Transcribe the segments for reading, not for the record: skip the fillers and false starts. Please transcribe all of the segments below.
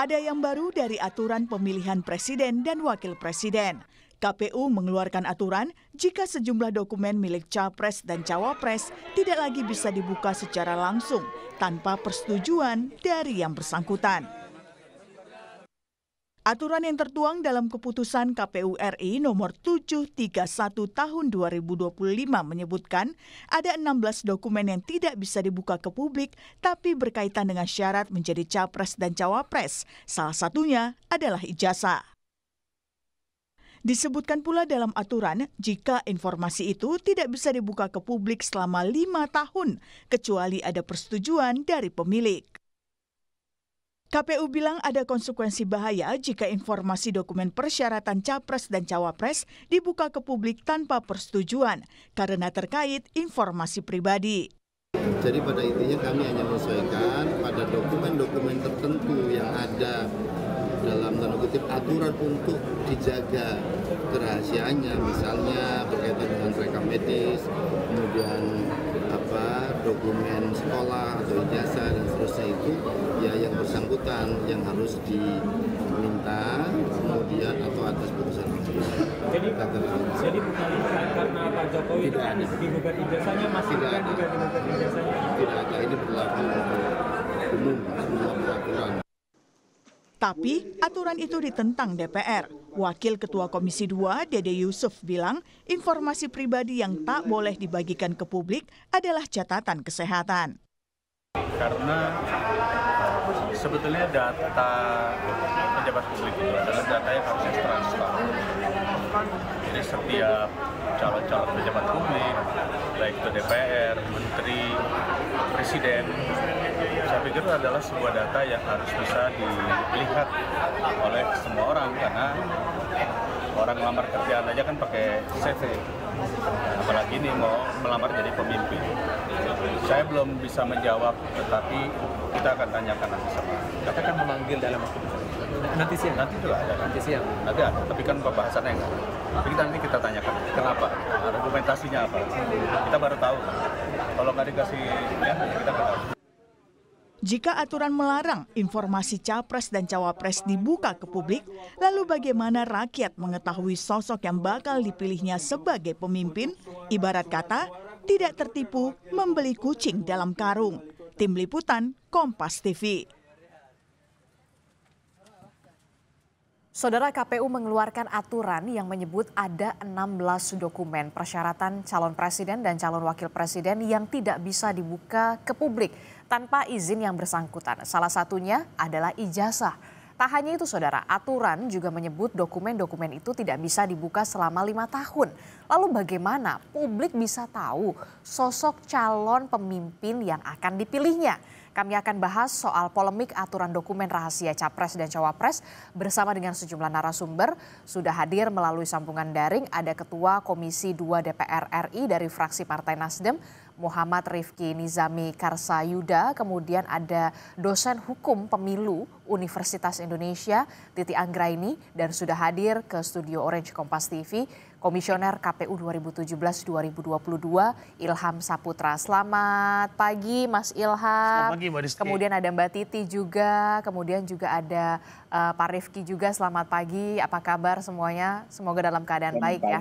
Ada yang baru dari aturan pemilihan presiden dan wakil presiden. KPU mengeluarkan aturan jika sejumlah dokumen milik Capres dan Cawapres tidak lagi bisa dibuka secara langsung tanpa persetujuan dari yang bersangkutan. Aturan yang tertuang dalam keputusan KPU RI nomor 731 tahun 2025 menyebutkan ada 16 dokumen yang tidak bisa dibuka ke publik tapi berkaitan dengan syarat menjadi Capres dan Cawapres. Salah satunya adalah ijazah. Disebutkan pula dalam aturan jika informasi itu tidak bisa dibuka ke publik selama 5 tahun kecuali ada persetujuan dari pemilik. KPU bilang ada konsekuensi bahaya jika informasi dokumen persyaratan Capres dan Cawapres dibuka ke publik tanpa persetujuan karena terkait informasi pribadi. Jadi pada intinya kami hanya menyesuaikan pada dokumen-dokumen tertentu yang ada dalam tanda kutip aturan untuk dijaga kerahasiaannya, misalnya berkaitan dengan rekam medis, kemudian dokumen sekolah atau ijazah dan seterusnya itu ya yang bersangkutan yang harus diminta kemudian atau atas putusan. Jadi bukan karena Pak Jokowi tidak ada digugat ijazahnya masih tidak ada. Digugat ijazahnya. Tidak ada, ini berlaku umum semua peraturan. Tapi aturan itu ditentang DPR. Wakil Ketua Komisi 2, Dede Yusuf bilang informasi pribadi yang tak boleh dibagikan ke publik adalah catatan kesehatan. Karena sebetulnya data pejabat publik itu adalah data yang harusnya transparan. Jadi setiap calon-calon pejabat publik, baik itu DPR, Menteri, Presiden, saya pikir itu adalah sebuah data yang harus bisa dilihat oleh semua orang karena orang melamar kerjaan aja kan pakai CV, apalagi ini mau melamar jadi pemimpin. Saya belum bisa menjawab, tetapi kita akan tanyakan nanti sama. Kita akan memanggil dalam nanti siang. Nanti juga ada. Nanti siang. Nanti ada, tapi kan pembahasannya enggak. Tapi nanti kita tanyakan kenapa, argumentasinya apa. Kita baru tahu. Kalau nggak dikasih lihat, kita nggak tahu. Jika aturan melarang informasi Capres dan Cawapres dibuka ke publik, lalu bagaimana rakyat mengetahui sosok yang bakal dipilihnya sebagai pemimpin? Ibarat kata, tidak tertipu membeli kucing dalam karung. Tim Liputan, Kompas TV. Saudara, KPU mengeluarkan aturan yang menyebut ada 16 dokumen persyaratan calon presiden dan calon wakil presiden yang tidak bisa dibuka ke publik tanpa izin yang bersangkutan. Salah satunya adalah ijazah. Tak hanya itu saudara, aturan juga menyebut dokumen-dokumen itu tidak bisa dibuka selama 5 tahun. Lalu bagaimana publik bisa tahu sosok calon pemimpin yang akan dipilihnya? Kami akan bahas soal polemik aturan dokumen rahasia Capres dan Cawapres bersama dengan sejumlah narasumber. Sudah hadir melalui sambungan daring ada Ketua Komisi 2 DPR RI dari fraksi Partai Nasdem, Muhammad Rifki Nizami Karsayuda, kemudian ada dosen hukum pemilu Universitas Indonesia, Titi Anggraini, dan sudah hadir ke studio Orange Kompas TV, Komisioner KPU 2017-2022, Ilham Saputra. Selamat pagi Mas Ilham. Selamat pagi Mbak Rizky. Kemudian ada Mbak Titi juga, kemudian juga ada Pak Rifki juga. Selamat pagi, apa kabar semuanya? Semoga dalam keadaan baik ya.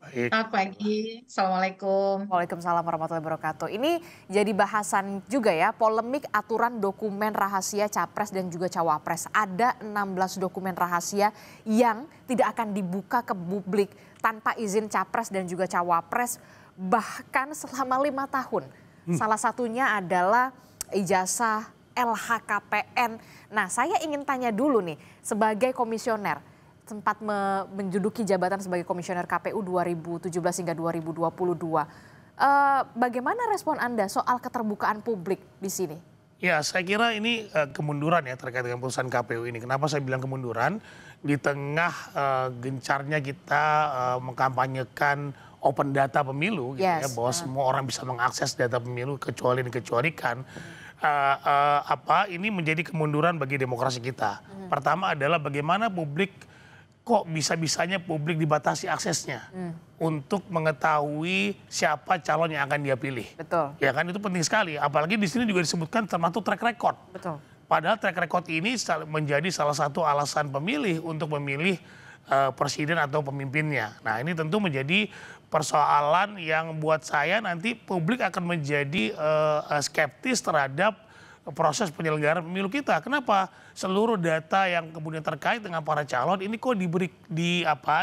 Selamat pagi, Assalamualaikum. Waalaikumsalam warahmatullahi wabarakatuh. Ini jadi bahasan juga ya, polemik aturan dokumen rahasia Capres dan juga Cawapres. Ada 16 dokumen rahasia yang tidak akan dibuka ke publik tanpa izin Capres dan juga Cawapres bahkan selama 5 tahun. Salah satunya adalah ijazah LHKPN. Nah, saya ingin tanya dulu nih, sebagai komisioner, sempat menduduki jabatan sebagai komisioner KPU 2017 hingga 2022. Bagaimana respon Anda soal keterbukaan publik di sini? Ya, saya kira ini kemunduran ya terkait dengan putusan KPU ini. Kenapa saya bilang kemunduran? Di tengah gencarnya kita mengkampanyekan open data pemilu, gitu ya, bahwa semua orang bisa mengakses data pemilu kecuali dikecualikan. Ini menjadi kemunduran bagi demokrasi kita. Pertama adalah bagaimana publik kok bisa-bisanya publik dibatasi aksesnya untuk mengetahui siapa calon yang akan dia pilih. Betul. Ya kan, itu penting sekali. Apalagi di sini juga disebutkan termasuk track record. Betul. Padahal track record ini menjadi salah satu alasan pemilih untuk memilih presiden atau pemimpinnya. Nah, ini tentu menjadi persoalan yang buat saya nanti publik akan menjadi skeptis terhadap proses penyelenggaraan pemilu kita. Kenapa? Seluruh data yang kemudian terkait dengan para calon ini kok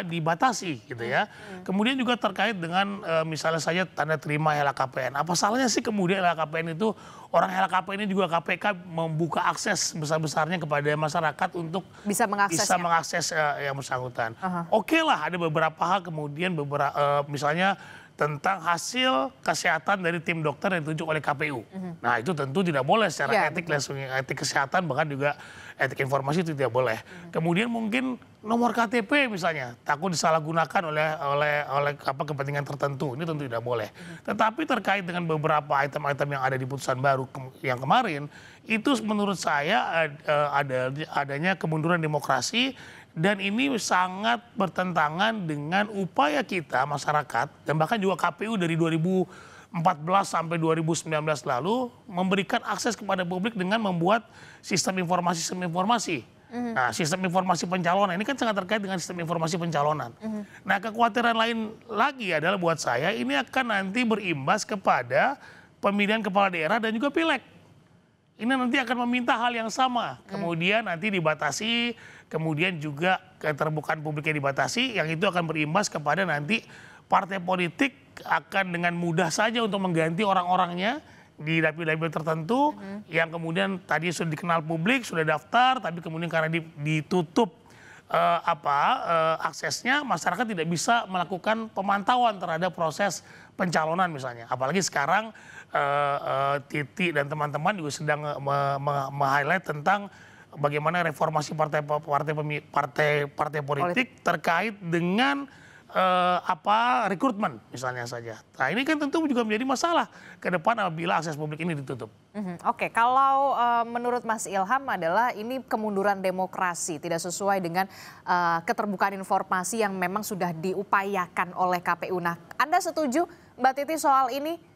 dibatasi gitu ya. Kemudian juga terkait dengan misalnya saja tanda terima LHKPN. Apa salahnya sih kemudian LHKPN itu, orang LHKPN ini juga KPK membuka akses besar-besarnya kepada masyarakat untuk bisa mengakses yang bersangkutan. Oke lah, ada beberapa hal kemudian misalnya tentang hasil kesehatan dari tim dokter yang ditunjuk oleh KPU. Nah, itu tentu tidak boleh secara etik, langsung etik kesehatan, bahkan juga etik informasi itu tidak boleh. Kemudian mungkin nomor KTP misalnya takut disalahgunakan oleh kepentingan tertentu, ini tentu tidak boleh. Tetapi terkait dengan beberapa item-item yang ada di putusan baru yang kemarin, itu menurut saya adanya kemunduran demokrasi. Dan ini sangat bertentangan dengan upaya kita masyarakat dan bahkan juga KPU dari 2014 sampai 2019 lalu memberikan akses kepada publik dengan membuat sistem informasi. Nah, sistem informasi pencalonan ini kan sangat terkait dengan sistem informasi pencalonan. Nah, kekhawatiran lain lagi adalah buat saya ini akan nanti berimbas kepada pemilihan kepala daerah dan juga pileg. Ini nanti akan meminta hal yang sama, kemudian nanti dibatasi, kemudian juga keterbukaan publiknya dibatasi, yang itu akan berimbas kepada nanti partai politik akan dengan mudah saja untuk mengganti orang-orangnya di dapil-dapil tertentu, yang kemudian tadi sudah dikenal publik, sudah daftar, tapi kemudian karena ditutup aksesnya, masyarakat tidak bisa melakukan pemantauan terhadap proses pencalonan misalnya. Apalagi sekarang Titi dan teman-teman juga sedang meng-highlight tentang bagaimana reformasi partai politik terkait dengan rekrutmen misalnya saja. Nah, ini kan tentu juga menjadi masalah ke depan apabila akses publik ini ditutup. Oke, kalau menurut Mas Ilham adalah ini kemunduran demokrasi, tidak sesuai dengan keterbukaan informasi yang memang sudah diupayakan oleh KPU. Nah, Anda setuju Mbak Titi soal ini?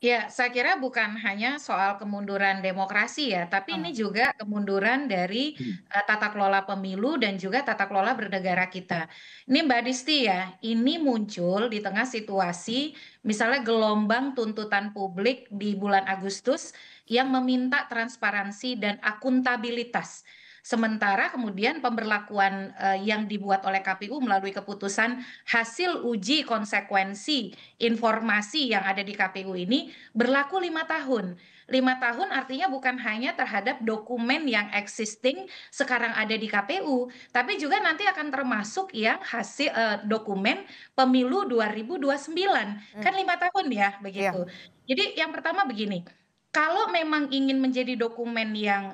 Ya, saya kira bukan hanya soal kemunduran demokrasi ya, tapi ini juga kemunduran dari tata kelola pemilu dan juga tata kelola bernegara kita. Ini Mbak Disti ya, ini muncul di tengah situasi misalnya gelombang tuntutan publik di bulan Agustus yang meminta transparansi dan akuntabilitas. Sementara kemudian pemberlakuan yang dibuat oleh KPU melalui keputusan hasil uji konsekuensi informasi yang ada di KPU ini berlaku 5 tahun. 5 tahun artinya bukan hanya terhadap dokumen yang existing sekarang ada di KPU, tapi juga nanti akan termasuk yang hasil dokumen pemilu 2029. Kan 5 tahun ya begitu. Jadi yang pertama begini. Kalau memang ingin menjadi dokumen yang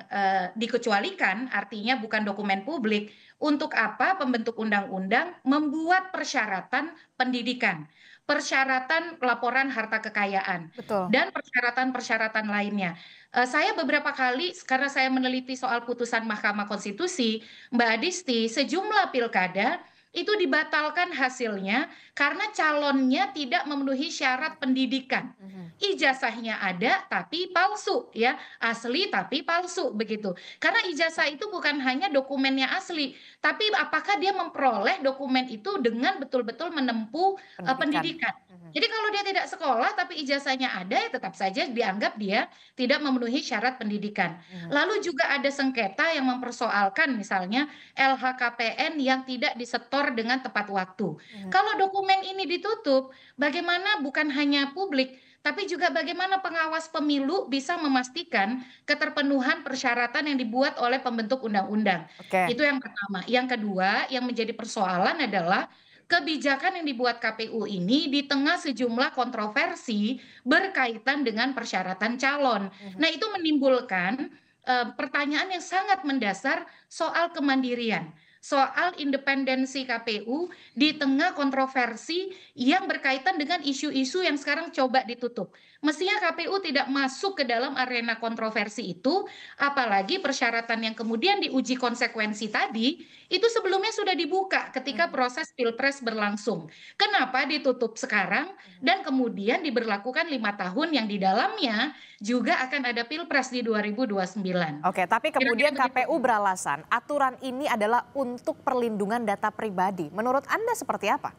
dikecualikan, artinya bukan dokumen publik, untuk apa pembentuk undang-undang membuat persyaratan pendidikan, persyaratan laporan harta kekayaan, dan persyaratan-persyaratan lainnya. Saya beberapa kali, karena saya meneliti soal putusan Mahkamah Konstitusi, Mbak Adisti, sejumlah pilkada itu dibatalkan hasilnya karena calonnya tidak memenuhi syarat pendidikan. Ijazahnya ada tapi palsu ya, asli tapi palsu begitu. Karena ijazah itu bukan hanya dokumennya asli, tapi apakah dia memperoleh dokumen itu dengan betul-betul menempuh pendidikan. Jadi kalau dia tidak sekolah tapi ijazahnya ada, ya tetap saja dianggap dia tidak memenuhi syarat pendidikan. Lalu juga ada sengketa yang mempersoalkan misalnya LHKPN yang tidak disetor dengan tepat waktu. Kalau dokumen ini ditutup, bagaimana bukan hanya publik, tapi juga bagaimana pengawas pemilu bisa memastikan keterpenuhan persyaratan yang dibuat oleh pembentuk undang-undang. Itu yang pertama. Yang kedua, yang menjadi persoalan adalah kebijakan yang dibuat KPU ini di tengah sejumlah kontroversi berkaitan dengan persyaratan calon. Nah, itu menimbulkan pertanyaan yang sangat mendasar soal kemandirian, soal independensi KPU di tengah kontroversi yang berkaitan dengan isu-isu yang sekarang coba ditutup. Mestinya KPU tidak masuk ke dalam arena kontroversi itu, apalagi persyaratan yang kemudian diuji konsekuensi tadi, itu sebelumnya sudah dibuka ketika proses Pilpres berlangsung. Kenapa ditutup sekarang dan kemudian diberlakukan 5 tahun yang di dalamnya juga akan ada Pilpres di 2029. Oke, tapi kemudian KPU beralasan aturan ini adalah untuk perlindungan data pribadi. Menurut Anda seperti apa?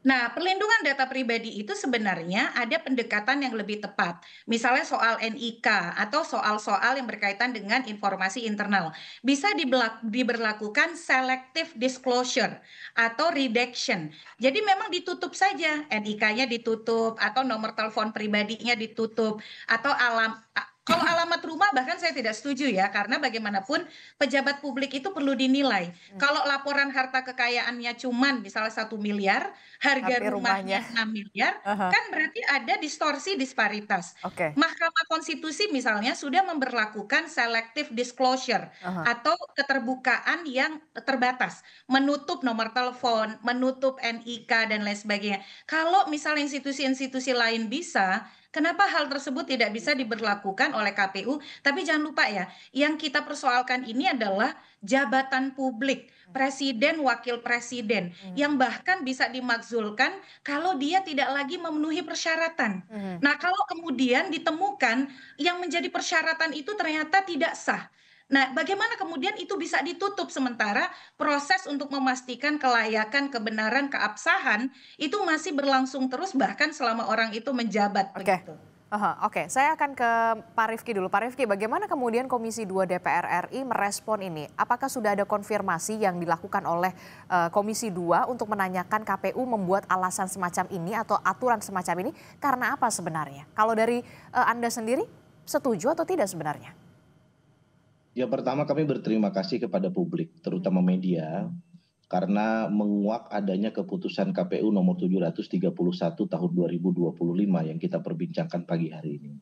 Nah, perlindungan data pribadi itu sebenarnya ada pendekatan yang lebih tepat. Misalnya soal NIK atau soal-soal yang berkaitan dengan informasi internal. Bisa diberlakukan selective disclosure atau redaction. Jadi memang ditutup saja, NIK-nya ditutup atau nomor telepon pribadinya ditutup atau kalau alamat rumah bahkan saya tidak setuju ya, karena bagaimanapun pejabat publik itu perlu dinilai. Kalau laporan harta kekayaannya cuman misalnya 1 miliar, harga Tapi rumahnya rumahnya. 6 miliar, kan berarti ada distorsi disparitas. Oke. Mahkamah Konstitusi misalnya sudah memberlakukan selective disclosure atau keterbukaan yang terbatas, menutup nomor telepon, menutup NIK dan lain sebagainya. Kalau misalnya institusi-institusi lain bisa, kenapa hal tersebut tidak bisa diberlakukan oleh KPU? Tapi jangan lupa ya, yang kita persoalkan ini adalah jabatan publik, presiden, wakil presiden, yang bahkan bisa dimakzulkan kalau dia tidak lagi memenuhi persyaratan. Nah, kalau kemudian ditemukan yang menjadi persyaratan itu ternyata tidak sah. Nah, bagaimana kemudian itu bisa ditutup sementara proses untuk memastikan kelayakan, kebenaran, keabsahan itu masih berlangsung terus bahkan selama orang itu menjabat begitu. Oke, saya akan ke Pak Rifki dulu. Pak Rifki, bagaimana kemudian Komisi 2 DPR RI merespon ini? Apakah sudah ada konfirmasi yang dilakukan oleh Komisi 2 untuk menanyakan KPU membuat alasan semacam ini atau aturan semacam ini karena apa sebenarnya? Kalau dari Anda sendiri setuju atau tidak sebenarnya? Ya, pertama kami berterima kasih kepada publik, terutama media, karena menguak adanya keputusan KPU nomor 731 tahun 2025 yang kita perbincangkan pagi hari ini.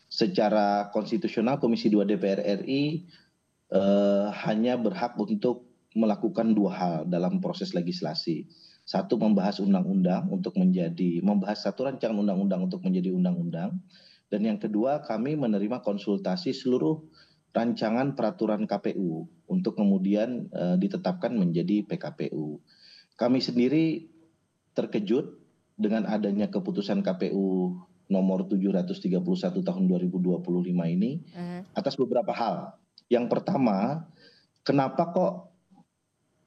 Secara konstitusional Komisi 2 DPR RI hanya berhak untuk melakukan 2 hal dalam proses legislasi. Satu, membahas undang-undang untuk membahas satu rancangan undang-undang untuk menjadi undang-undang. Dan yang kedua, kami menerima konsultasi seluruh rancangan peraturan KPU untuk kemudian ditetapkan menjadi PKPU. Kami sendiri terkejut dengan adanya keputusan KPU nomor 731 tahun 2025 ini atas beberapa hal. Yang pertama, kenapa kok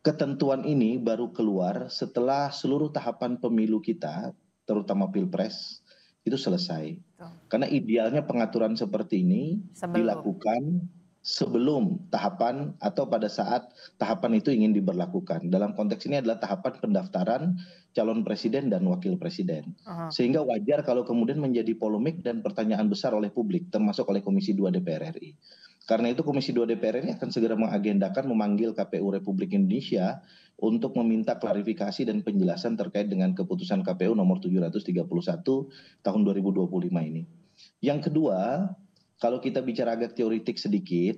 ketentuan ini baru keluar setelah seluruh tahapan pemilu kita, terutama Pilpres, itu selesai. Karena idealnya pengaturan seperti ini dilakukan sebelum tahapan atau pada saat tahapan itu ingin diberlakukan. Dalam konteks ini adalah tahapan pendaftaran calon presiden dan wakil presiden. Sehingga wajar kalau kemudian menjadi polemik dan pertanyaan besar oleh publik, termasuk oleh Komisi 2 DPR RI. Karena itu Komisi 2 DPR RI akan segera mengagendakan memanggil KPU Republik Indonesia untuk meminta klarifikasi dan penjelasan terkait dengan keputusan KPU nomor 731 tahun 2025 ini. Yang kedua, kalau kita bicara agak teoritik sedikit,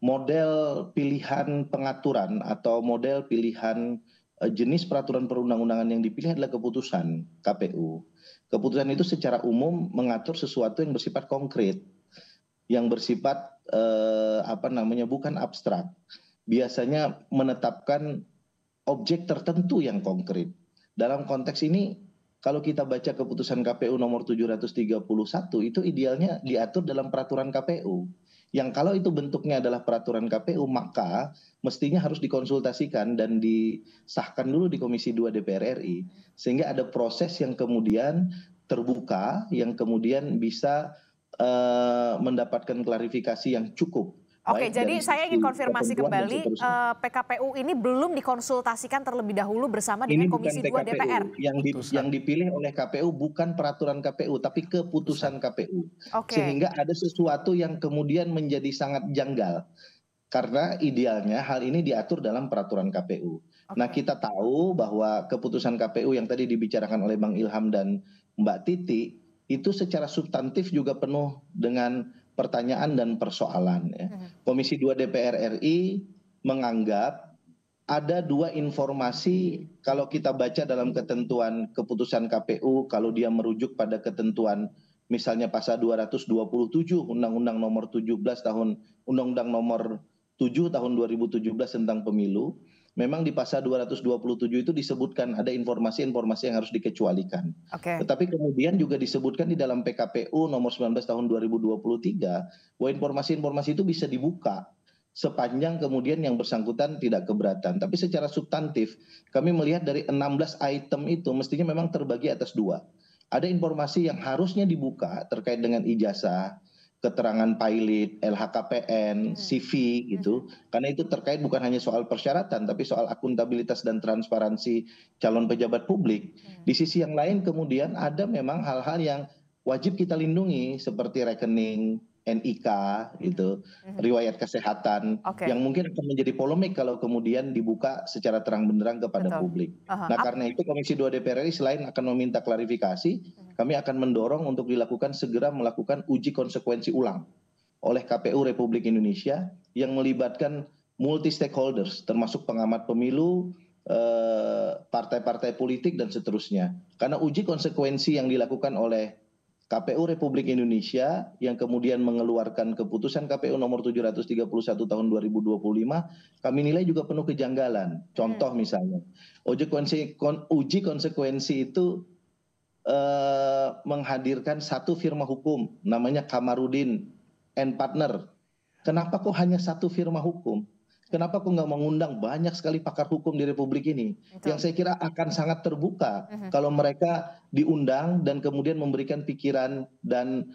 model pilihan pengaturan atau model pilihan jenis peraturan perundang-undangan yang dipilih adalah keputusan KPU. Keputusan itu secara umum mengatur sesuatu yang bersifat konkret, yang bersifat bukan abstrak. Biasanya menetapkan objek tertentu yang konkret. Dalam konteks ini, kalau kita baca keputusan KPU nomor 731 itu idealnya diatur dalam peraturan KPU. Yang kalau itu bentuknya adalah peraturan KPU, maka mestinya harus dikonsultasikan dan disahkan dulu di Komisi 2 DPR RI. Sehingga ada proses yang kemudian terbuka, yang kemudian bisa mendapatkan klarifikasi yang cukup. Oke, jadi saya ingin konfirmasi kembali, PKPU ini belum dikonsultasikan terlebih dahulu bersama dengan Komisi 2 DPR. Yang dipilih oleh KPU bukan peraturan KPU, tapi keputusan KPU. Sehingga ada sesuatu yang kemudian menjadi sangat janggal. Karena idealnya hal ini diatur dalam peraturan KPU. Nah, kita tahu bahwa keputusan KPU yang tadi dibicarakan oleh Bang Ilham dan Mbak Titi, itu secara substantif juga penuh dengan pertanyaan dan persoalan. Komisi 2 DPR RI menganggap ada 2 informasi kalau kita baca dalam ketentuan keputusan KPU, kalau dia merujuk pada ketentuan misalnya pasal 227 Undang-Undang nomor 17 tahun Undang-Undang nomor 7 tahun 2017 tentang pemilu, memang di pasal 227 itu disebutkan ada informasi-informasi yang harus dikecualikan. Tetapi kemudian juga disebutkan di dalam PKPU nomor 19 tahun 2023 bahwa informasi-informasi itu bisa dibuka sepanjang kemudian yang bersangkutan tidak keberatan. Tapi secara substantif kami melihat dari 16 item itu mestinya memang terbagi atas dua. Ada informasi yang harusnya dibuka terkait dengan ijazah, keterangan pilot, LHKPN, CV gitu. Karena itu terkait bukan hanya soal persyaratan tapi soal akuntabilitas dan transparansi calon pejabat publik. Di sisi yang lain kemudian ada memang hal-hal yang wajib kita lindungi seperti rekening, NIK gitu, riwayat kesehatan yang mungkin akan menjadi polemik kalau kemudian dibuka secara terang benderang kepada publik. Nah, karena itu Komisi 2 DPR RI selain akan meminta klarifikasi, kami akan mendorong untuk dilakukan segera melakukan uji konsekuensi ulang oleh KPU Republik Indonesia yang melibatkan multi stakeholders termasuk pengamat pemilu, partai-partai politik dan seterusnya. Karena uji konsekuensi yang dilakukan oleh KPU Republik Indonesia yang kemudian mengeluarkan keputusan KPU nomor 731 tahun 2025, kami nilai juga penuh kejanggalan. Contoh misalnya, uji konsekuensi itu menghadirkan satu firma hukum, namanya Kamarudin and Partner. Kenapa kok hanya satu firma hukum? Kenapa kok nggak mengundang banyak sekali pakar hukum di Republik ini? Yang saya kira akan sangat terbuka kalau mereka diundang dan kemudian memberikan pikiran dan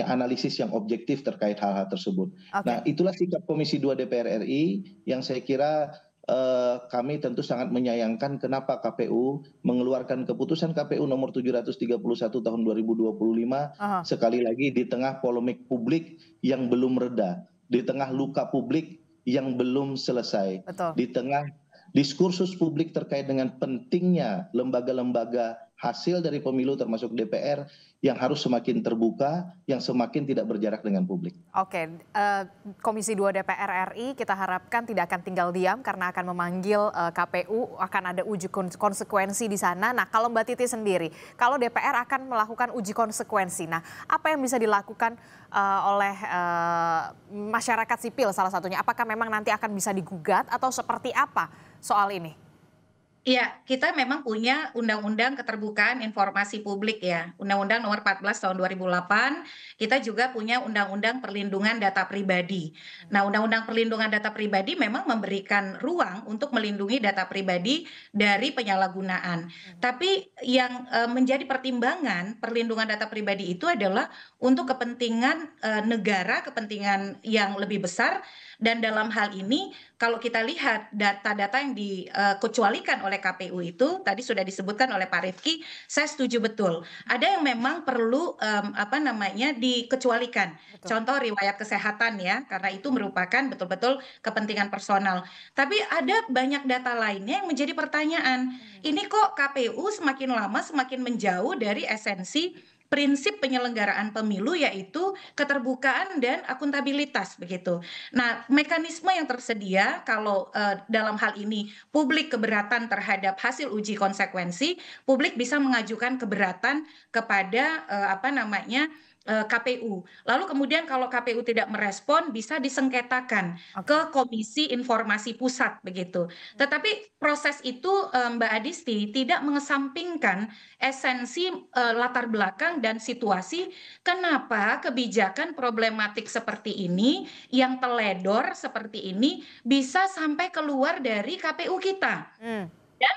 analisis yang objektif terkait hal-hal tersebut. Nah, itulah sikap Komisi 2 DPR RI yang saya kira kami tentu sangat menyayangkan kenapa KPU mengeluarkan keputusan KPU nomor 731 tahun 2025 sekali lagi di tengah polemik publik yang belum reda, di tengah luka publik yang belum selesai, di tengah diskursus publik terkait dengan pentingnya lembaga-lembaga hasil dari pemilu termasuk DPR yang harus semakin terbuka, yang semakin tidak berjarak dengan publik. Komisi 2 DPR RI kita harapkan tidak akan tinggal diam karena akan memanggil KPU, akan ada uji konsekuensi di sana. Nah, kalau Mbak Titi sendiri, kalau DPR akan melakukan uji konsekuensi, nah apa yang bisa dilakukan oleh masyarakat sipil salah satunya? Apakah memang nanti akan bisa digugat atau seperti apa soal ini? Iya, kita memang punya Undang-Undang Keterbukaan Informasi Publik ya, Undang-Undang Nomor 14 Tahun 2008. Kita juga punya Undang-Undang Perlindungan Data Pribadi. Nah, Undang-Undang Perlindungan Data Pribadi memang memberikan ruang untuk melindungi data pribadi dari penyalahgunaan. Tapi yang menjadi pertimbangan perlindungan data pribadi itu adalah untuk kepentingan negara, kepentingan yang lebih besar. Dan dalam hal ini kalau kita lihat data-data yang dikecualikan oleh KPU itu tadi sudah disebutkan oleh Pak Rifki, saya setuju betul. Ada yang memang perlu dikecualikan. Contoh riwayat kesehatan ya, karena itu merupakan betul-betul kepentingan personal. Tapi ada banyak data lainnya yang menjadi pertanyaan. Ini kok KPU semakin lama semakin menjauh dari esensi prinsip penyelenggaraan pemilu yaitu keterbukaan dan akuntabilitas begitu. Nah, mekanisme yang tersedia kalau dalam hal ini publik keberatan terhadap hasil uji konsekuensi, publik bisa mengajukan keberatan kepada KPU. Lalu kemudian kalau KPU tidak merespon bisa disengketakan ke Komisi Informasi Pusat begitu. Tetapi proses itu Mbak Adisti tidak mengesampingkan esensi latar belakang dan situasi kenapa kebijakan problematik seperti ini yang teledor seperti ini bisa sampai keluar dari KPU kita. Dan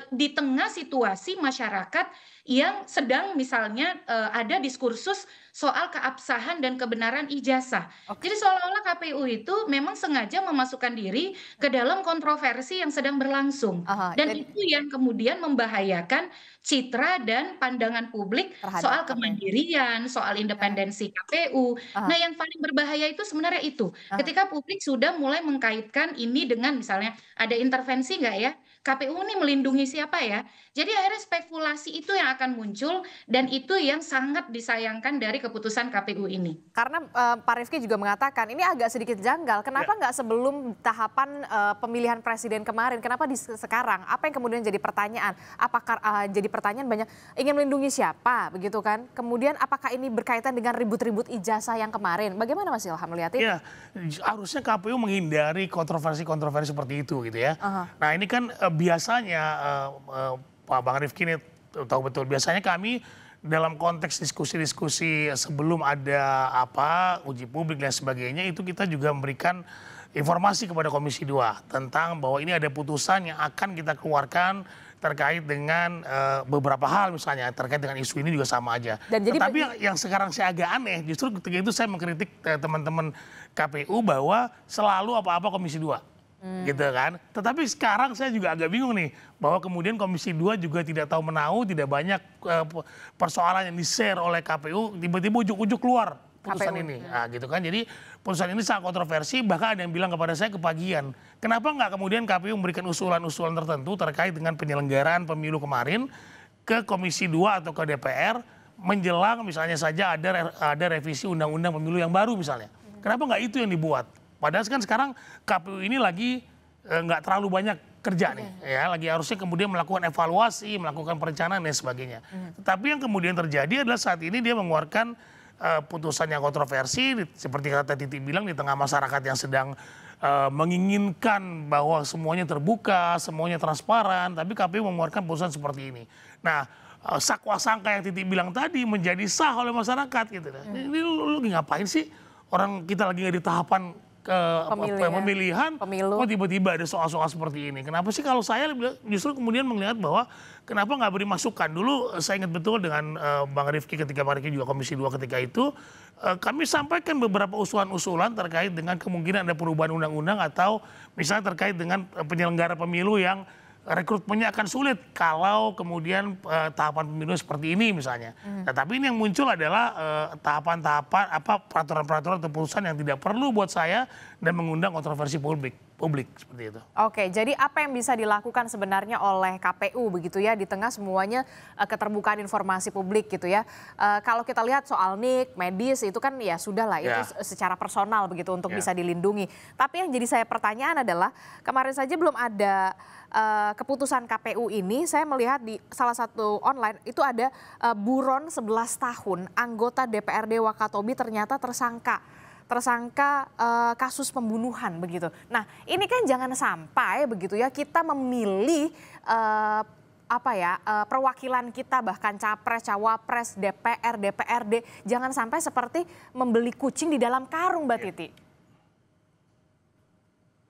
di tengah situasi masyarakat yang sedang misalnya ada diskursus soal keabsahan dan kebenaran ijazah. Jadi seolah-olah KPU itu memang sengaja memasukkan diri ke dalam kontroversi yang sedang berlangsung. Dan itu yang kemudian membahayakan citra dan pandangan publik soal kemandirian, soal independensi KPU. Nah, yang paling berbahaya itu sebenarnya itu. Ketika publik sudah mulai mengkaitkan ini dengan misalnya ada intervensi nggak ya? KPU ini melindungi melindungi siapa ya. Jadi akhirnya spekulasi itu yang akan muncul dan itu yang sangat disayangkan dari keputusan KPU ini. Karena Pak Rifki juga mengatakan ini agak sedikit janggal. Kenapa nggak sebelum tahapan pemilihan presiden kemarin? Kenapa sekarang? Apa yang kemudian jadi pertanyaan? Apakah jadi pertanyaan banyak ingin melindungi siapa, begitu kan? Kemudian apakah ini berkaitan dengan ribut-ribut ijazah yang kemarin? Bagaimana Mas Ilham melihat itu? Iya, harusnya KPU menghindari kontroversi-kontroversi seperti itu gitu ya. Nah ini kan biasanya Pak Bang Rifki ini tahu betul. Biasanya kami dalam konteks diskusi-diskusi sebelum ada uji publik dan sebagainya itu kita juga memberikan informasi kepada Komisi 2 tentang bahwa ini ada putusan yang akan kita keluarkan terkait dengan beberapa hal misalnya terkait dengan isu ini juga sama aja. Tetapi yang sekarang saya agak aneh justru ketika itu saya mengkritik teman-teman KPU bahwa selalu apa-apa Komisi 2. Gitu kan. Tetapi sekarang saya juga agak bingung nih bahwa kemudian Komisi 2 juga tidak tahu menahu, tidak banyak persoalan yang di-share oleh KPU, tiba-tiba ujuk-ujuk keluar putusan ini. Nah, gitu kan. Jadi putusan ini sangat kontroversi, bahkan ada yang bilang kepada saya kepagian. Kenapa nggak kemudian KPU memberikan usulan-usulan tertentu terkait dengan penyelenggaraan pemilu kemarin ke Komisi 2 atau ke DPR menjelang misalnya saja ada revisi undang-undang pemilu yang baru misalnya. Kenapa nggak itu yang dibuat? Padahal kan sekarang KPU ini lagi nggak terlalu banyak kerja nih, ya lagi harusnya kemudian melakukan evaluasi, melakukan perencanaan dan sebagainya. Tetapi yang kemudian terjadi adalah saat ini dia mengeluarkan putusan yang kontroversi, seperti kata Titi bilang di tengah masyarakat yang sedang menginginkan bahwa semuanya terbuka, semuanya transparan, tapi KPU mengeluarkan putusan seperti ini. Nah, sakwa sangka yang Titi bilang tadi menjadi sah oleh masyarakat gitu. Ini lu ngapain sih? Orang kita lagi nggak di tahapan pemilihan, kok tiba-tiba ada soal-soal seperti ini. Kenapa sih kalau saya justru kemudian melihat bahwa kenapa nggak beri masukan. Dulu saya ingat betul dengan Bang Rifki ketika Bang Rifki juga Komisi 2 ketika itu, kami sampaikan beberapa usulan-usulan terkait dengan kemungkinan ada perubahan undang-undang atau misalnya terkait dengan penyelenggara pemilu yang rekrutmennya akan sulit kalau kemudian tahapan pemilu seperti ini misalnya. Nah, tapi ini yang muncul adalah tahapan-tahapan peraturan-peraturan atau putusan yang tidak perlu buat saya dan mengundang kontroversi publik seperti itu. Oke, jadi apa yang bisa dilakukan sebenarnya oleh KPU begitu ya di tengah semuanya keterbukaan informasi publik gitu ya. Kalau kita lihat soal NIK, medis itu kan ya sudah lah itu secara personal begitu untuk bisa dilindungi. Tapi yang jadi saya pertanyaan adalah kemarin saja belum ada keputusan KPU ini, saya melihat di salah satu online itu ada buron 11 tahun anggota DPRD Wakatobi ternyata tersangka kasus pembunuhan begitu. Nah ini kan jangan sampai begitu ya kita memilih perwakilan kita bahkan capres, cawapres, DPR, DPRD jangan sampai seperti membeli kucing di dalam karung Mbak Titi.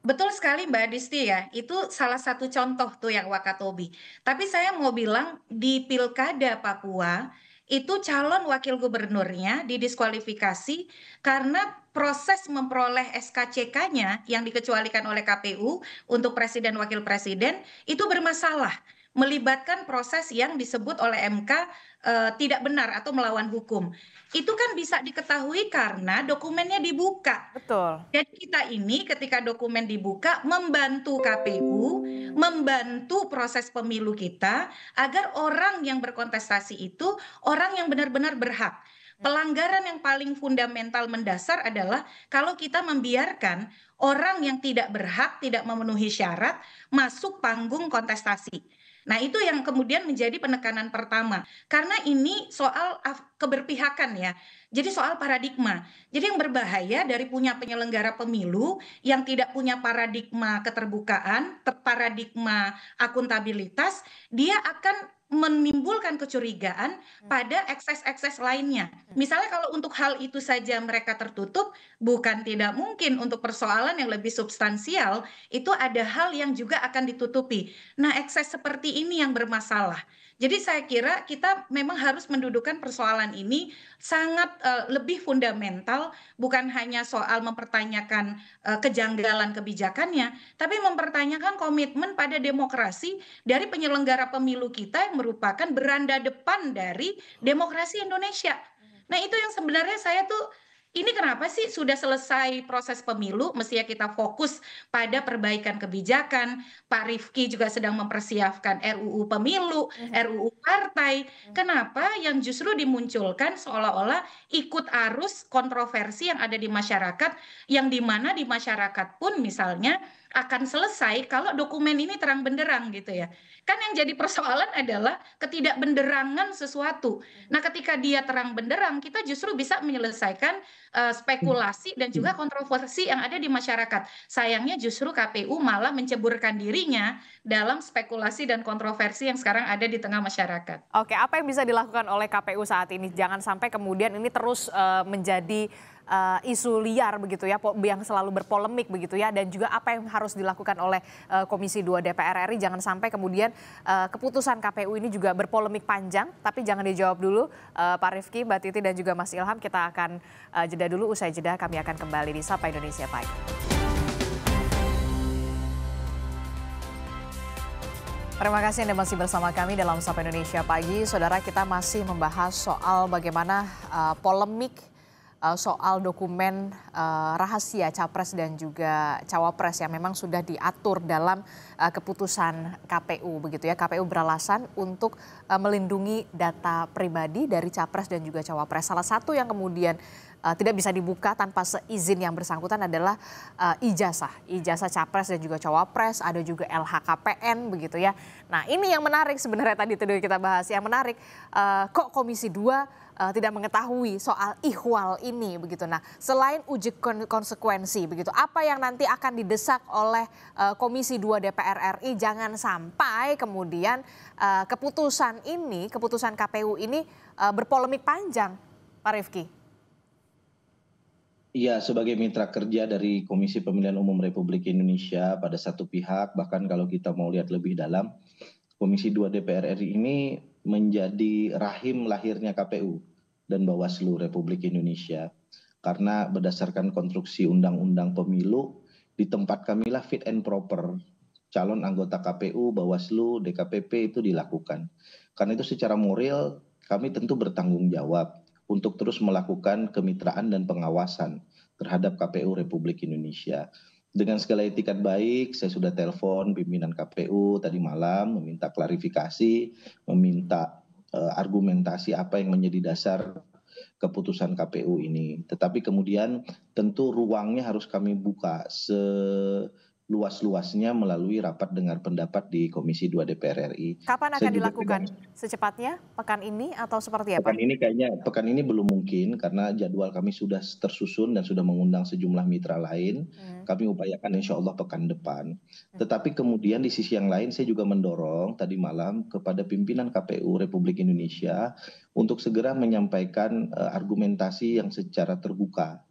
Betul sekali Mbak Disti ya, itu salah satu contoh tuh yang Wakatobi. Tapi saya mau bilang di Pilkada Papua itu calon wakil gubernurnya didiskualifikasi karena proses memperoleh SKCK-nya yang dikecualikan oleh KPU untuk presiden wakil presiden itu bermasalah, melibatkan proses yang disebut oleh MK tidak benar atau melawan hukum. Itu kan bisa diketahui karena dokumennya dibuka. Betul. Jadi kita ini ketika dokumen dibuka membantu KPU, membantu proses pemilu kita agar orang yang berkontestasi itu orang yang benar-benar berhak. Pelanggaran yang paling fundamental mendasar adalah kalau kita membiarkan orang yang tidak berhak, tidak memenuhi syarat masuk panggung kontestasi. Nah itu yang kemudian menjadi penekanan pertama. Karena ini soal keberpihakan ya. Jadi soal paradigma. Jadi yang berbahaya dari punya penyelenggara pemilu yang tidak punya paradigma keterbukaan, paradigma akuntabilitas, dia akan menimbulkan kecurigaan pada ekses-ekses lainnya. Misalnya kalau untuk hal itu saja mereka tertutup, bukan tidak mungkin untuk persoalan yang lebih substansial, itu ada hal yang juga akan ditutupi. Nah, ekses seperti ini yang bermasalah. Jadi saya kira kita memang harus mendudukan persoalan ini sangat lebih fundamental, bukan hanya soal mempertanyakan kejanggalan kebijakannya, tapi mempertanyakan komitmen pada demokrasi dari penyelenggara pemilu kita yang merupakan beranda depan dari demokrasi Indonesia. Nah itu yang sebenarnya saya tuh ini kenapa sih sudah selesai proses pemilu, mestinya kita fokus pada perbaikan kebijakan. Pak Rifki juga sedang mempersiapkan RUU pemilu, RUU partai. Kenapa yang justru dimunculkan seolah-olah ikut arus kontroversi yang ada di masyarakat, yang dimana di masyarakat pun misalnya akan selesai kalau dokumen ini terang benderang gitu ya. Kan yang jadi persoalan adalah ketidakbenderangan sesuatu. Nah, ketika dia terang benderang, kita justru bisa menyelesaikan spekulasi dan juga kontroversi yang ada di masyarakat. Sayangnya justru KPU malah menceburkan dirinya dalam spekulasi dan kontroversi yang sekarang ada di tengah masyarakat. Oke, apa yang bisa dilakukan oleh KPU saat ini? Jangan sampai kemudian ini terus menjadi isu liar begitu ya, yang selalu berpolemik begitu ya, dan juga apa yang harus dilakukan oleh Komisi 2 DPR RI, jangan sampai kemudian keputusan KPU ini juga berpolemik panjang. Tapi jangan dijawab dulu, Pak Rifki, Mbak Titi dan juga Mas Ilham. Kita akan jeda dulu, usai jeda kami akan kembali di Sapa Indonesia Pagi. Terima kasih Anda masih bersama kami dalam Sapa Indonesia Pagi. Saudara, kita masih membahas soal bagaimana polemik soal dokumen rahasia Capres dan juga Cawapres yang memang sudah diatur dalam keputusan KPU begitu ya. KPU beralasan untuk melindungi data pribadi dari Capres dan juga Cawapres. Salah satu yang kemudian tidak bisa dibuka tanpa seizin yang bersangkutan adalah ijazah Capres dan juga Cawapres, ada juga LHKPN begitu ya. Nah, ini yang menarik sebenarnya tadi kita bahas. Yang menarik kok Komisi 2 tidak mengetahui soal ihwal ini begitu. Nah, selain uji konsekuensi begitu, apa yang nanti akan didesak oleh Komisi 2 DPR RI, jangan sampai kemudian keputusan KPU ini berpolemik panjang, Pak Rifki. Iya, sebagai mitra kerja dari Komisi Pemilihan Umum Republik Indonesia pada satu pihak, bahkan kalau kita mau lihat lebih dalam, Komisi 2 DPR RI ini menjadi rahim lahirnya KPU dan Bawaslu Republik Indonesia. Karena berdasarkan konstruksi Undang-Undang Pemilu, di tempat kamilah fit and proper calon anggota KPU, Bawaslu, DKPP itu dilakukan. Karena itu secara moral kami tentu bertanggung jawab untuk terus melakukan kemitraan dan pengawasan terhadap KPU Republik Indonesia. Dengan segala etikat baik, saya sudah telepon pimpinan KPU tadi malam, meminta klarifikasi, meminta argumentasi apa yang menjadi dasar keputusan KPU ini. Tetapi kemudian tentu ruangnya harus kami buka seluas-luasnya melalui rapat dengar pendapat di Komisi 2 DPR RI. Kapan akan dilakukan? Secepatnya? Pekan ini atau seperti apa? Pekan ini belum mungkin karena jadwal kami sudah tersusun dan sudah mengundang sejumlah mitra lain. Kami upayakan insya Allah pekan depan. Tetapi kemudian di sisi yang lain saya juga mendorong tadi malam kepada pimpinan KPU Republik Indonesia untuk segera menyampaikan argumentasi yang secara terbuka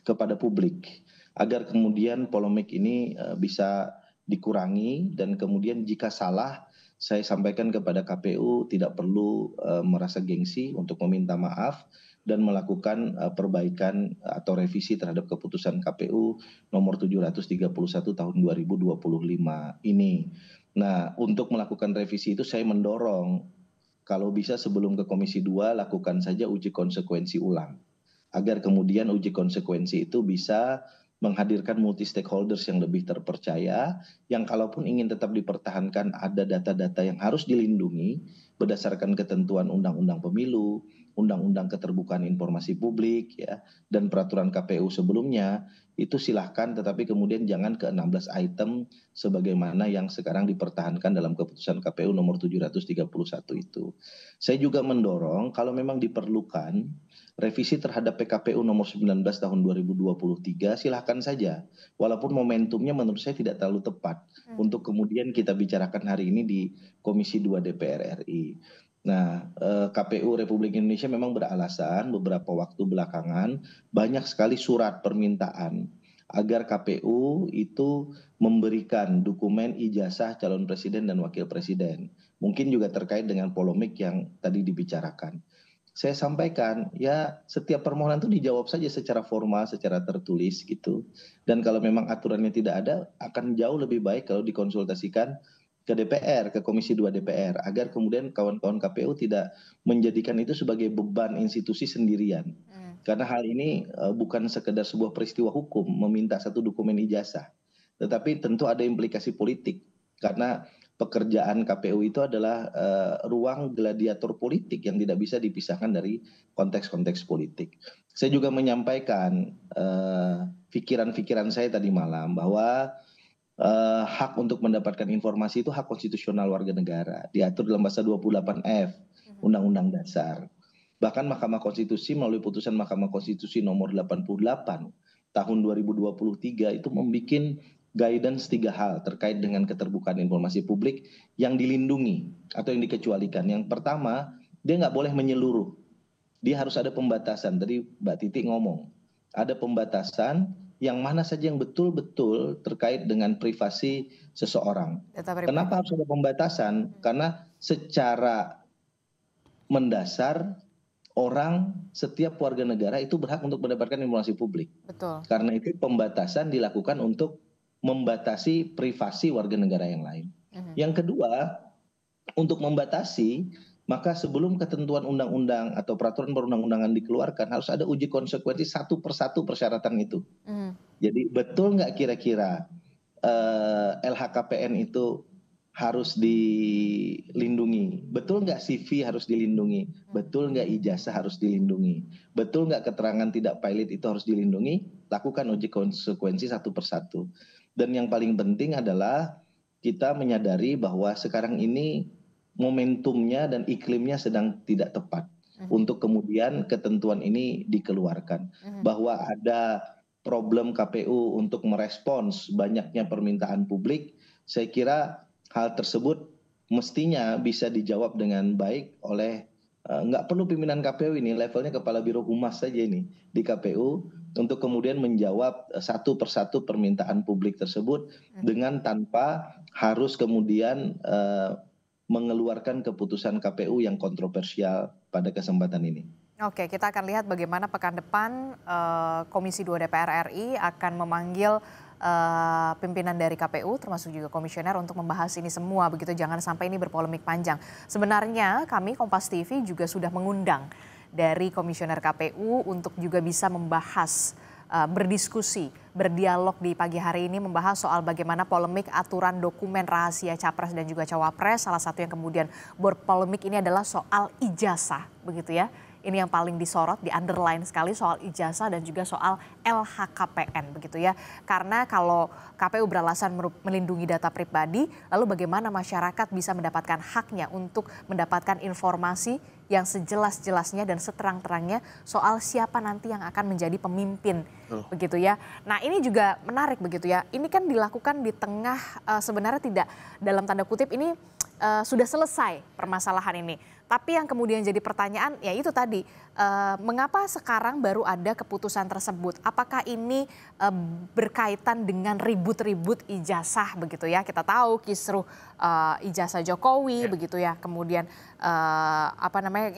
kepada publik, agar kemudian polemik ini bisa dikurangi dan kemudian jika salah saya sampaikan kepada KPU tidak perlu merasa gengsi untuk meminta maaf dan melakukan perbaikan atau revisi terhadap keputusan KPU nomor 731 tahun 2025 ini. Nah, untuk melakukan revisi itu saya mendorong kalau bisa sebelum ke Komisi 2 lakukan saja uji konsekuensi ulang, agar kemudian uji konsekuensi itu bisa menghadirkan multi stakeholders yang lebih terpercaya, yang kalaupun ingin tetap dipertahankan ada data-data yang harus dilindungi berdasarkan ketentuan Undang-Undang Pemilu, Undang-Undang Keterbukaan Informasi Publik, ya, dan peraturan KPU sebelumnya, itu silahkan, tetapi kemudian jangan ke 16 item sebagaimana yang sekarang dipertahankan dalam keputusan KPU nomor 731 itu. Saya juga mendorong kalau memang diperlukan revisi terhadap PKPU nomor 19 tahun 2023 silahkan saja. Walaupun momentumnya menurut saya tidak terlalu tepat untuk kemudian kita bicarakan hari ini di Komisi 2 DPR RI. Nah, KPU Republik Indonesia memang beralasan beberapa waktu belakangan banyak sekali surat permintaan agar KPU itu memberikan dokumen ijazah calon presiden dan wakil presiden. Mungkin juga terkait dengan polemik yang tadi dibicarakan. Saya sampaikan, ya setiap permohonan itu dijawab saja secara formal, secara tertulis gitu. Dan kalau memang aturannya tidak ada, akan jauh lebih baik kalau dikonsultasikan ke DPR, ke Komisi 2 DPR, agar kemudian kawan-kawan KPU tidak menjadikan itu sebagai beban institusi sendirian. Karena hal ini bukan sekedar sebuah peristiwa hukum meminta satu dokumen ijazah, tetapi tentu ada implikasi politik karena pekerjaan KPU itu adalah ruang gladiator politik yang tidak bisa dipisahkan dari konteks-konteks politik. Saya juga menyampaikan pikiran-pikiran saya tadi malam bahwa hak untuk mendapatkan informasi itu hak konstitusional warga negara, diatur dalam pasal 28F Undang-Undang Dasar. Bahkan Mahkamah Konstitusi melalui putusan Mahkamah Konstitusi nomor 88 tahun 2023 itu membuat guidance 3 hal terkait dengan keterbukaan informasi publik yang dilindungi atau yang dikecualikan. Yang pertama, dia nggak boleh menyeluruh. Dia harus ada pembatasan. Tadi Mbak Titi ngomong, ada pembatasan yang mana saja yang betul-betul terkait dengan privasi seseorang. Kenapa harus ada pembatasan? Karena secara mendasar setiap warga negara itu berhak untuk mendapatkan informasi publik. Betul. Karena itu pembatasan dilakukan untuk membatasi privasi warga negara yang lain. Yang kedua, untuk membatasi, maka sebelum ketentuan undang-undang atau peraturan perundang-undangan dikeluarkan harus ada uji konsekuensi satu persatu persyaratan itu. Jadi betul nggak kira-kira LHKPN itu harus dilindungi? Betul nggak CV harus dilindungi? Betul nggak ijazah harus dilindungi? Betul nggak keterangan tidak valid itu harus dilindungi? Lakukan uji konsekuensi satu persatu. Dan yang paling penting adalah kita menyadari bahwa sekarang ini momentumnya dan iklimnya sedang tidak tepat untuk kemudian ketentuan ini dikeluarkan. Bahwa ada problem KPU untuk merespons banyaknya permintaan publik, saya kira hal tersebut mestinya bisa dijawab dengan baik oleh nggak perlu pimpinan KPU ini, levelnya Kepala Biro Humas saja ini di KPU untuk kemudian menjawab satu persatu permintaan publik tersebut dengan tanpa harus kemudian mengeluarkan keputusan KPU yang kontroversial pada kesempatan ini. Oke, kita akan lihat bagaimana pekan depan Komisi 2 DPR RI akan memanggil pimpinan dari KPU termasuk juga komisioner untuk membahas ini semua, begitu jangan sampai ini berpolemik panjang. Sebenarnya kami Kompas TV juga sudah mengundang dari komisioner KPU untuk juga bisa membahas, berdiskusi, berdialog di pagi hari ini membahas soal bagaimana polemik aturan dokumen rahasia Capres dan juga Cawapres. Salah satu yang kemudian berpolemik ini adalah soal ijazah, begitu ya. Ini yang paling disorot, di underline sekali soal ijazah dan juga soal LHKPN begitu ya. Karena kalau KPU beralasan melindungi data pribadi, lalu bagaimana masyarakat bisa mendapatkan haknya untuk mendapatkan informasi yang sejelas-jelasnya dan seterang-terangnya soal siapa nanti yang akan menjadi pemimpin begitu ya. Nah ini juga menarik begitu ya. Ini kan dilakukan di tengah sebenarnya tidak dalam tanda kutip ini sudah selesai permasalahan ini. Tapi yang kemudian jadi pertanyaan ya itu tadi, mengapa sekarang baru ada keputusan tersebut? Apakah ini berkaitan dengan ribut-ribut ijazah begitu ya? Kita tahu kisruh ijazah Jokowi begitu ya. Kemudian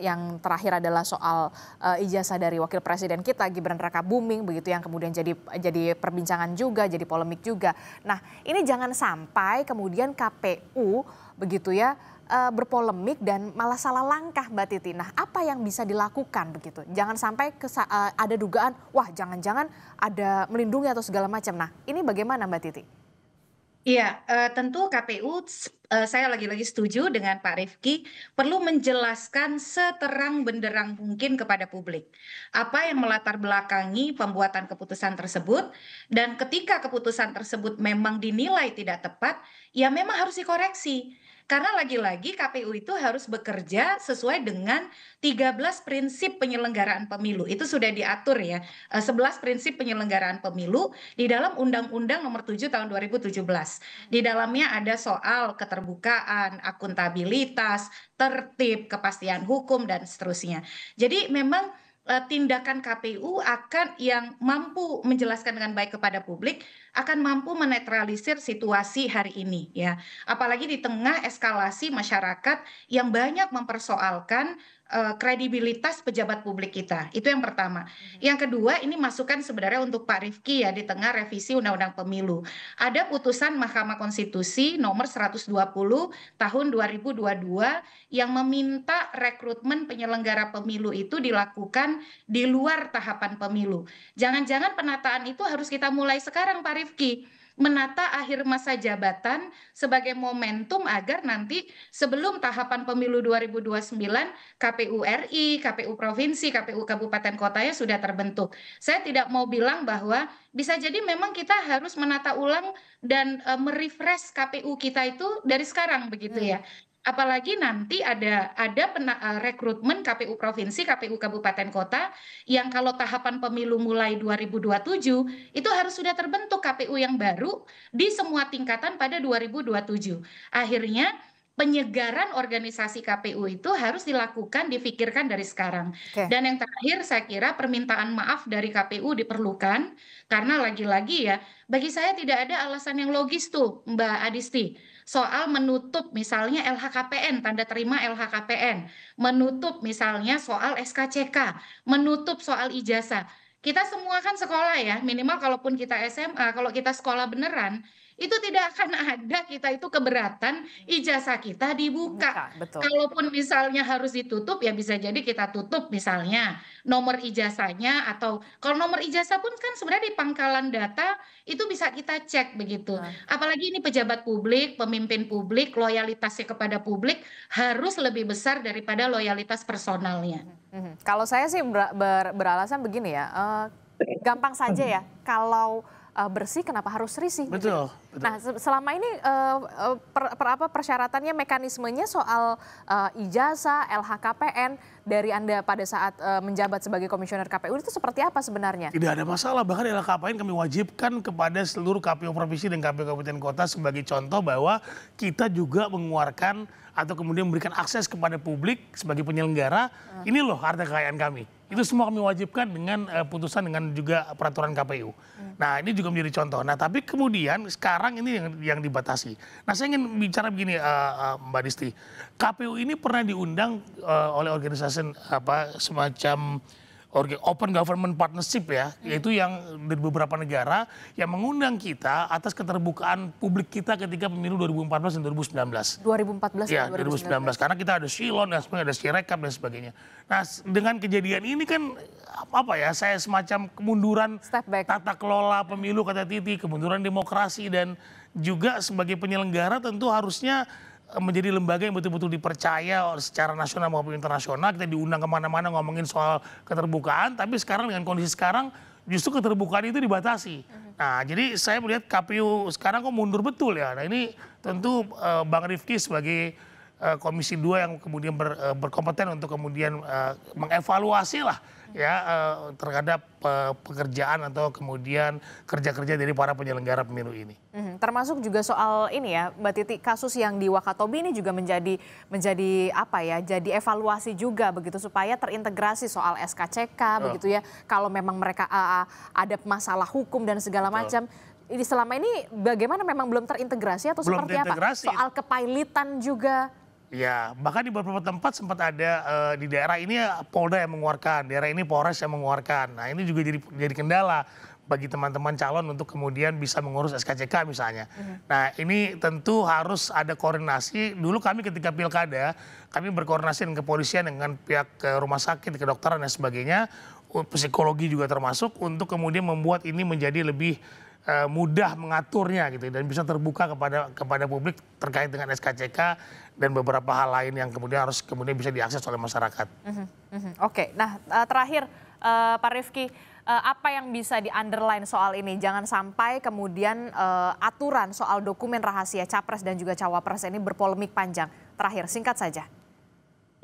yang terakhir adalah soal ijazah dari wakil presiden kita Gibran Rakabuming begitu yang kemudian jadi perbincangan juga, jadi polemik juga. Nah, ini jangan sampai kemudian KPU begitu ya berpolemik dan malah salah langkah Mbak Titi. Nah apa yang bisa dilakukan begitu? Jangan sampai ada dugaan, wah jangan-jangan ada melindungi atau segala macam. Nah ini bagaimana Mbak Titi? Iya, tentu KPU saya lagi-lagi setuju dengan Pak Rifki, perlu menjelaskan seterang benderang mungkin kepada publik. Apa yang melatar belakangi pembuatan keputusan tersebut, dan ketika keputusan tersebut memang dinilai tidak tepat, ya memang harus dikoreksi. Karena lagi-lagi KPU itu harus bekerja sesuai dengan 13 prinsip penyelenggaraan pemilu. Itu sudah diatur ya, 11 prinsip penyelenggaraan pemilu di dalam Undang-Undang Nomor 7 Tahun 2017. Di dalamnya ada soal keterbukaan, akuntabilitas, tertib, kepastian hukum, dan seterusnya. Jadi memang tindakan KPU akan yang mampu menjelaskan dengan baik kepada publik akan mampu menetralisir situasi hari ini ya. Apalagi di tengah eskalasi masyarakat yang banyak mempersoalkan kredibilitas pejabat publik kita. Itu yang pertama. Yang kedua, ini masukan sebenarnya untuk Pak Rifki ya di tengah revisi Undang-Undang Pemilu. Ada putusan Mahkamah Konstitusi nomor 120 tahun 2022 yang meminta rekrutmen penyelenggara pemilu itu dilakukan di luar tahapan pemilu. Jangan-jangan penataan itu harus kita mulai sekarang, Pak Rifki. Menata akhir masa jabatan sebagai momentum agar nanti sebelum tahapan pemilu 2029 KPU RI, KPU provinsi, KPU kabupaten kotanya sudah terbentuk. Saya tidak mau bilang bahwa bisa jadi memang kita harus menata ulang dan merefresh KPU kita itu dari sekarang begitu ya. Apalagi nanti ada rekrutmen KPU provinsi, KPU kabupaten kota yang kalau tahapan pemilu mulai 2027 itu harus sudah terbentuk KPU yang baru di semua tingkatan pada 2027. Akhirnya penyegaran organisasi KPU itu harus dilakukan, difikirkan dari sekarang. Dan yang terakhir saya kira permintaan maaf dari KPU diperlukan karena lagi-lagi ya bagi saya tidak ada alasan yang logis tuh Mbak Adisti soal menutup misalnya LHKPN, tanda terima LHKPN, menutup misalnya soal SKCK, menutup soal ijazah. Kita semua kan sekolah ya, minimal kalaupun kita SMA, kalau kita sekolah beneran, itu tidak akan ada kita itu keberatan ijazah kita dibuka. Betul. Kalaupun misalnya harus ditutup ya bisa jadi kita tutup misalnya nomor ijazahnya atau kalau nomor ijazah pun kan sebenarnya di pangkalan data itu bisa kita cek begitu. Apalagi ini pejabat publik, pemimpin publik, loyalitasnya kepada publik harus lebih besar daripada loyalitas personalnya. Kalau saya sih beralasan begini ya, gampang saja ya kalau bersih kenapa harus risih? Betul. Nah selama ini persyaratannya, mekanismenya soal ijazah, LHKPN dari Anda pada saat menjabat sebagai komisioner KPU itu seperti apa sebenarnya? Tidak ada masalah, bahkan LHKPN kami wajibkan kepada seluruh KPU provinsi dan KPU kabupaten kota sebagai contoh bahwa kita juga mengeluarkan atau kemudian memberikan akses kepada publik sebagai penyelenggara, ini loh harta kekayaan kami. Itu semua kami wajibkan dengan putusan dengan juga peraturan KPU. Nah ini juga menjadi contoh. Nah tapi kemudian sekarang ini yang dibatasi. Nah saya ingin bicara begini Mbak Disti. KPU ini pernah diundang oleh organisasi semacam Open Government Partnership ya, yaitu yang dari beberapa negara yang mengundang kita atas keterbukaan publik kita ketika pemilu 2014 dan 2019. 2014 ya, 2019. Karena kita ada Silon, ada Sirekap dan sebagainya. Nah dengan kejadian ini kan apa ya, saya semacam kemunduran tata kelola pemilu kata Titi, kemunduran demokrasi dan juga sebagai penyelenggara tentu harusnya menjadi lembaga yang betul-betul dipercaya secara nasional maupun internasional. Kita diundang kemana-mana ngomongin soal keterbukaan, tapi sekarang dengan kondisi sekarang justru keterbukaan itu dibatasi. Nah jadi saya melihat KPU sekarang kok mundur betul ya. Nah ini tentu Bang Rifki sebagai Komisi 2 yang kemudian berkompeten untuk kemudian mengevaluasi lah ya terhadap pekerjaan atau kemudian kerja-kerja dari para penyelenggara pemilu ini. Termasuk juga soal ini ya Mbak Titi, kasus yang di Wakatobi ini juga menjadi apa ya, jadi evaluasi juga begitu supaya terintegrasi soal SKCK begitu ya. Kalau memang mereka ada masalah hukum dan segala macam. Ini selama ini bagaimana, memang belum terintegrasi atau belum seperti apa? Soal kepailitan juga. Ya, bahkan di beberapa tempat sempat ada di daerah ini Polda yang mengeluarkan, daerah ini Polres yang mengeluarkan. Nah ini juga jadi kendala bagi teman-teman calon untuk kemudian bisa mengurus SKCK misalnya. Nah ini tentu harus ada koordinasi. Dulu kami ketika pilkada, kami berkoordinasi dengan kepolisian, dengan pihak rumah sakit, kedokteran dan sebagainya, psikologi juga termasuk, untuk kemudian membuat ini menjadi lebih mudah mengaturnya gitu dan bisa terbuka kepada publik terkait dengan SKCK dan beberapa hal lain yang kemudian bisa diakses oleh masyarakat. Oke, nah terakhir Pak Rifki, apa yang bisa di-underline soal ini? Jangan sampai kemudian aturan soal dokumen rahasia Capres dan juga Cawapres ini berpolemik panjang. Terakhir, singkat saja.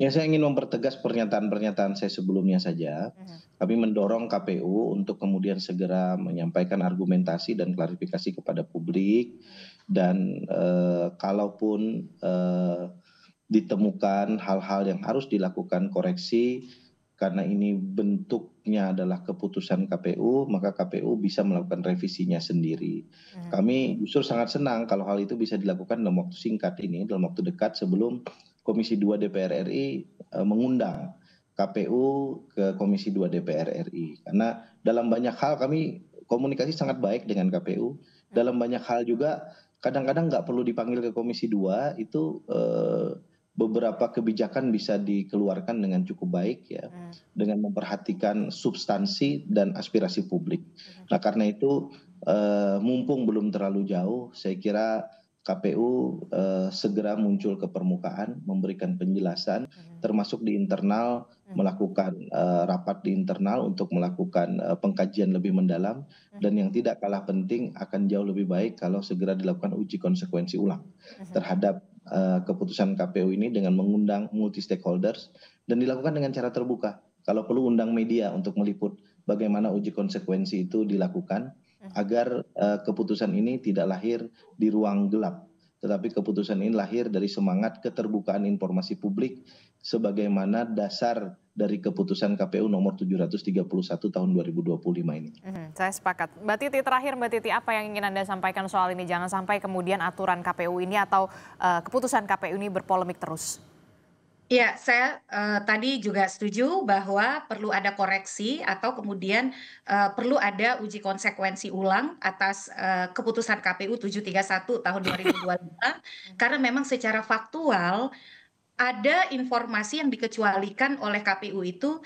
Ya, saya ingin mempertegas pernyataan-pernyataan saya sebelumnya saja. Kami mendorong KPU untuk kemudian segera menyampaikan argumentasi dan klarifikasi kepada publik. Dan kalaupun ditemukan hal-hal yang harus dilakukan koreksi, karena ini bentuknya adalah keputusan KPU, maka KPU bisa melakukan revisinya sendiri. Kami justru sangat senang kalau hal itu bisa dilakukan dalam waktu singkat ini, dalam waktu dekat sebelum Komisi 2 DPR RI mengundang KPU ke Komisi 2 DPR RI. Karena dalam banyak hal kami komunikasi sangat baik dengan KPU. Dalam banyak hal juga kadang-kadang nggak perlu dipanggil ke Komisi 2, itu beberapa kebijakan bisa dikeluarkan dengan cukup baik ya, dengan memperhatikan substansi dan aspirasi publik. Nah karena itu mumpung belum terlalu jauh, saya kira KPU segera muncul ke permukaan, memberikan penjelasan, termasuk di internal, melakukan rapat di internal untuk melakukan pengkajian lebih mendalam, dan yang tidak kalah penting akan jauh lebih baik kalau segera dilakukan uji konsekuensi ulang terhadap keputusan KPU ini dengan mengundang multi stakeholders dan dilakukan dengan cara terbuka. Kalau perlu undang media untuk meliput bagaimana uji konsekuensi itu dilakukan, agar keputusan ini tidak lahir di ruang gelap, tetapi keputusan ini lahir dari semangat keterbukaan informasi publik sebagaimana dasar dari keputusan KPU nomor 731 tahun 2025 ini. Saya sepakat. Mbak Titi, terakhir Mbak Titi, apa yang ingin Anda sampaikan soal ini? Jangan sampai kemudian aturan KPU ini atau keputusan KPU ini berpolemik terus. Ya, saya tadi juga setuju bahwa perlu ada koreksi atau kemudian perlu ada uji konsekuensi ulang atas keputusan KPU 731 tahun 2025 karena memang secara faktual ada informasi yang dikecualikan oleh KPU itu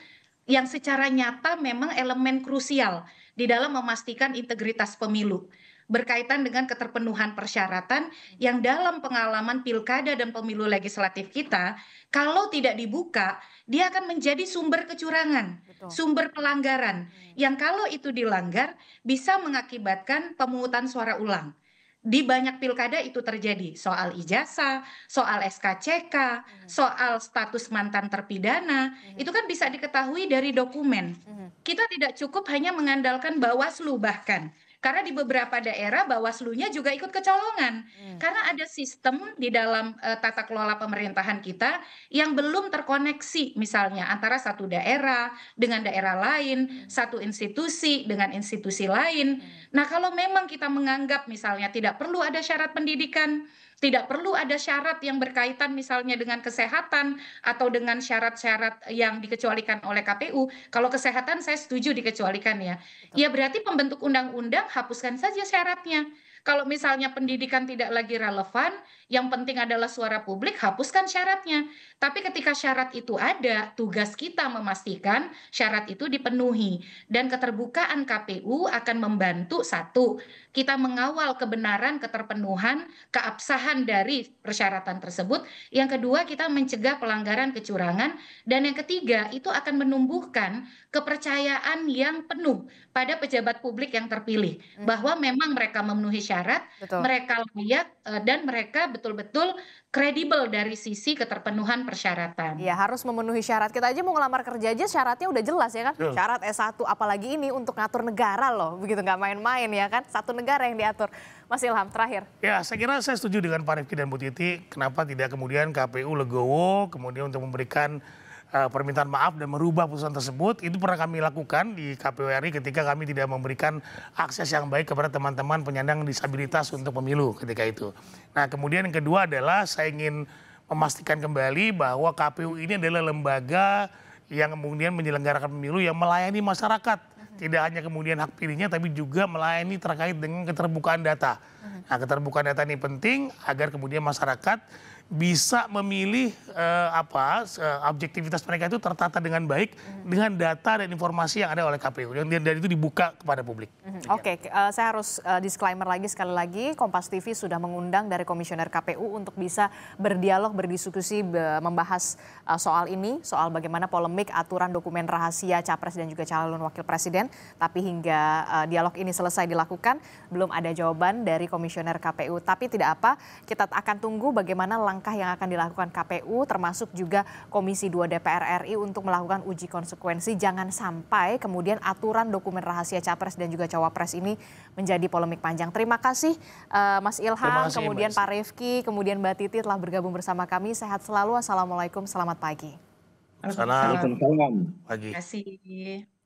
yang secara nyata memang elemen krusial di dalam memastikan integritas pemilu berkaitan dengan keterpenuhan persyaratan yang dalam pengalaman pilkada dan pemilu legislatif kita, kalau tidak dibuka, dia akan menjadi sumber kecurangan, sumber pelanggaran, yang kalau itu dilanggar bisa mengakibatkan pemungutan suara ulang. Di banyak pilkada itu terjadi, soal ijazah, soal SKCK, soal status mantan terpidana, itu kan bisa diketahui dari dokumen. Kita tidak cukup hanya mengandalkan Bawaslu bahkan. Karena di beberapa daerah Bawaslu-nya juga ikut kecolongan. Karena ada sistem di dalam tata kelola pemerintahan kita yang belum terkoneksi misalnya antara satu daerah dengan daerah lain, satu institusi dengan institusi lain. Nah kalau memang kita menganggap misalnya tidak perlu ada syarat pendidikan, tidak perlu ada syarat yang berkaitan misalnya dengan kesehatan atau dengan syarat-syarat yang dikecualikan oleh KPU. Kalau kesehatan saya setuju dikecualikan ya. Ya berarti pembentuk undang-undang hapuskan saja syaratnya. Kalau misalnya pendidikan tidak lagi relevan, yang penting adalah suara publik, hapuskan syaratnya. Tapi ketika syarat itu ada, tugas kita memastikan syarat itu dipenuhi. Dan keterbukaan KPU akan membantu satu, kita mengawal kebenaran, keterpenuhan, keabsahan dari persyaratan tersebut. Yang kedua, kita mencegah pelanggaran kecurangan. Dan yang ketiga, itu akan menumbuhkan kepercayaan yang penuh pada pejabat publik yang terpilih. Bahwa memang mereka memenuhi syarat, mereka layak, dan mereka betul-betul kredibel dari sisi keterpenuhan persyaratan. Ya harus memenuhi syarat. Kita aja mau ngelamar kerja aja syaratnya udah jelas ya kan. Syarat S1, apalagi ini untuk ngatur negara loh. Begitu nggak main-main ya kan. Satu negara yang diatur. Mas Ilham terakhir. Ya saya kira saya setuju dengan Pak Rifki dan Bu Titi. Kenapa tidak kemudian KPU legowo kemudian untuk memberikan permintaan maaf dan merubah putusan tersebut. Itu pernah kami lakukan di KPU RI ketika kami tidak memberikan akses yang baik kepada teman-teman penyandang disabilitas untuk pemilu ketika itu. Nah kemudian yang kedua adalah saya ingin memastikan kembali bahwa KPU ini adalah lembaga yang kemudian menyelenggarakan pemilu yang melayani masyarakat. Tidak hanya kemudian hak pilihnya tapi juga melayani terkait dengan keterbukaan data. Nah keterbukaan data ini penting agar kemudian masyarakat bisa memilih objektivitas mereka itu tertata dengan baik dengan data dan informasi yang ada oleh KPU dan itu dibuka kepada publik. Oke, saya harus disclaimer lagi sekali lagi, Kompas TV sudah mengundang dari Komisioner KPU untuk bisa berdialog, berdiskusi, membahas soal ini, soal bagaimana polemik aturan dokumen rahasia Capres dan juga calon wakil presiden. Tapi hingga dialog ini selesai dilakukan, belum ada jawaban dari Komisioner KPU. Tapi tidak apa, kita akan tunggu bagaimana langkah yang akan dilakukan KPU termasuk juga Komisi 2 DPR RI untuk melakukan uji konsekuensi. Jangan sampai kemudian aturan dokumen rahasia Capres dan juga Cawapres ini menjadi polemik panjang. Terima kasih Mas Ilham, kemudian Pak Rifki, kemudian Mbak Titi telah bergabung bersama kami. Sehat selalu. Assalamualaikum, selamat pagi. Assalamualaikum. Selamat pagi. Terima kasih.